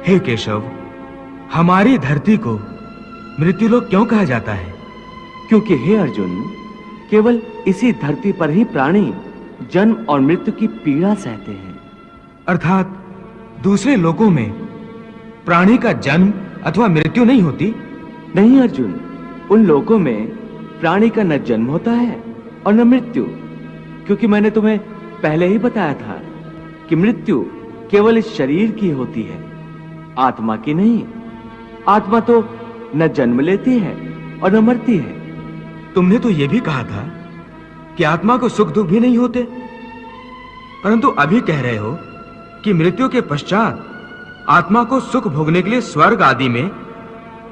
हे केशव, हमारी धरती को मृत्युलोक क्यों कहा जाता है? क्योंकि हे अर्जुन, केवल इसी धरती पर ही प्राणी जन्म और मृत्यु की पीड़ा सहते हैं। अर्थात दूसरे लोकों में प्राणी का जन्म अथवा मृत्यु नहीं होती? नहीं अर्जुन, उन लोकों में प्राणी का न जन्म होता है और न मृत्यु, क्योंकि मैंने तुम्हें पहले ही बताया था कि मृत्यु केवल इस शरीर की होती है, आत्मा की नहीं। आत्मा तो न जन्म लेती है और न मरती है। तुमने तो यह भी कहा था कि आत्मा को सुख दुख भी नहीं होते, परंतु अभी कह रहे हो कि मृत्यु के पश्चात आत्मा को सुख भोगने के लिए स्वर्ग आदि में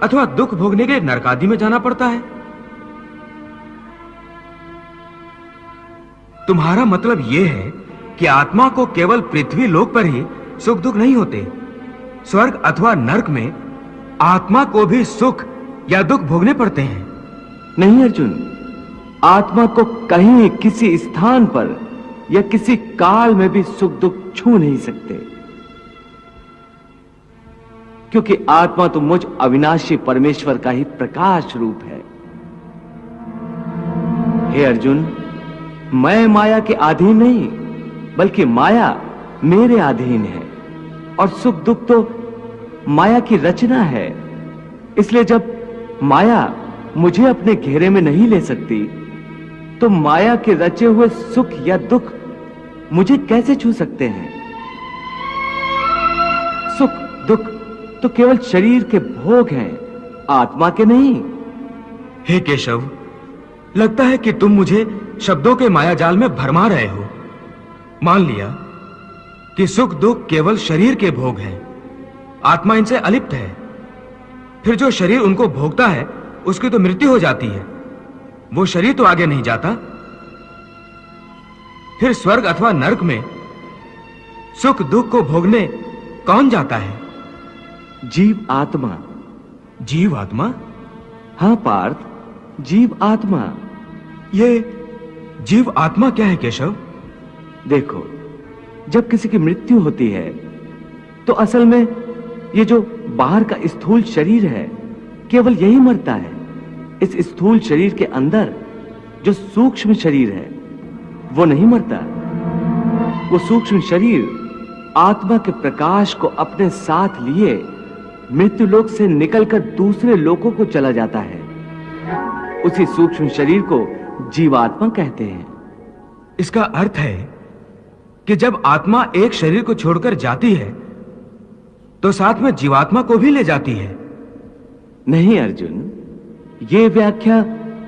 अथवा दुख भोगने के लिए नरक आदि में जाना पड़ता है। तुम्हारा मतलब यह है कि आत्मा को केवल पृथ्वी लोक पर ही सुख दुख नहीं होते, स्वर्ग अथवा नरक में आत्मा को भी सुख या दुख भोगने पड़ते हैं? नहीं अर्जुन, आत्मा को कहीं किसी स्थान पर या किसी काल में भी सुख दुख छू नहीं सकते, क्योंकि आत्मा तो मुझ अविनाशी परमेश्वर का ही प्रकाश रूप है। हे अर्जुन, मैं माया के अधीन नहीं, बल्कि माया मेरे अधीन है, और सुख दुख तो माया की रचना है। इसलिए जब माया मुझे अपने घेरे में नहीं ले सकती, तो माया के रचे हुए सुख या दुख मुझे कैसे छू सकते हैं? सुख दुख तो केवल शरीर के भोग हैं, आत्मा के नहीं। हे केशव, लगता है कि तुम मुझे शब्दों के मायाजाल में भरमा रहे हो। मान लिया कि सुख दुख केवल शरीर के भोग हैं, आत्मा इनसे अलिप्त है, फिर जो शरीर उनको भोगता है उसकी तो मृत्यु हो जाती है, वो शरीर तो आगे नहीं जाता। फिर स्वर्ग अथवा नरक में सुख दुख को भोगने कौन जाता है? जीव आत्मा। जीव आत्मा? हां पार्थ, जीव आत्मा। ये जीव आत्मा क्या है केशव? देखो, जब किसी की मृत्यु होती है तो असल में ये जो बाहर का स्थूल शरीर है केवल यही मरता है। इस स्थूल शरीर के अंदर जो सूक्ष्म शरीर है वो नहीं मरता। वो सूक्ष्म शरीर आत्मा के प्रकाश को अपने साथ लिए मृत्यु लोक से निकलकर दूसरे लोकों को चला जाता है। उसी सूक्ष्म शरीर को जीवात्मा कहते हैं। इसका अर्थ है कि जब आत्मा एक शरीर को छोड़कर जाती है तो साथ में जीवात्मा को भी ले जाती है। नहीं अर्जुन, यह व्याख्या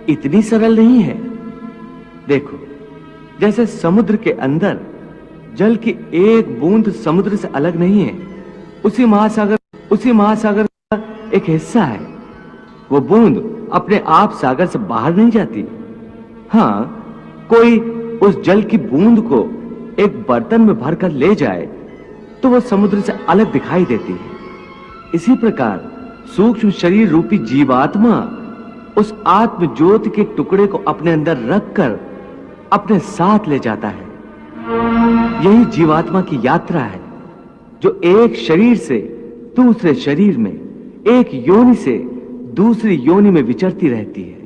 इतनी सरल नहीं है। देखो, जैसे समुद्र के अंदर जल की एक बूंद समुद्र से अलग नहीं है, उसी महासागर का एक हिस्सा है। वो बूंद अपने आप सागर से बाहर नहीं जाती। हां, कोई उस जल की बूंद को एक बर्तन में भरकर ले जाए तो वो समुद्र से अलग दिखाई देती है। इसी प्रकार सूक्ष्म शरीर रूपी जीवात्मा उस आत्म ज्योति के टुकड़े को अपने अंदर रखकर अपने साथ ले जाता है। यही जीवात्मा की यात्रा है, जो एक शरीर से दूसरे शरीर में, एक योनि से दूसरी योनि में विचरती रहती है।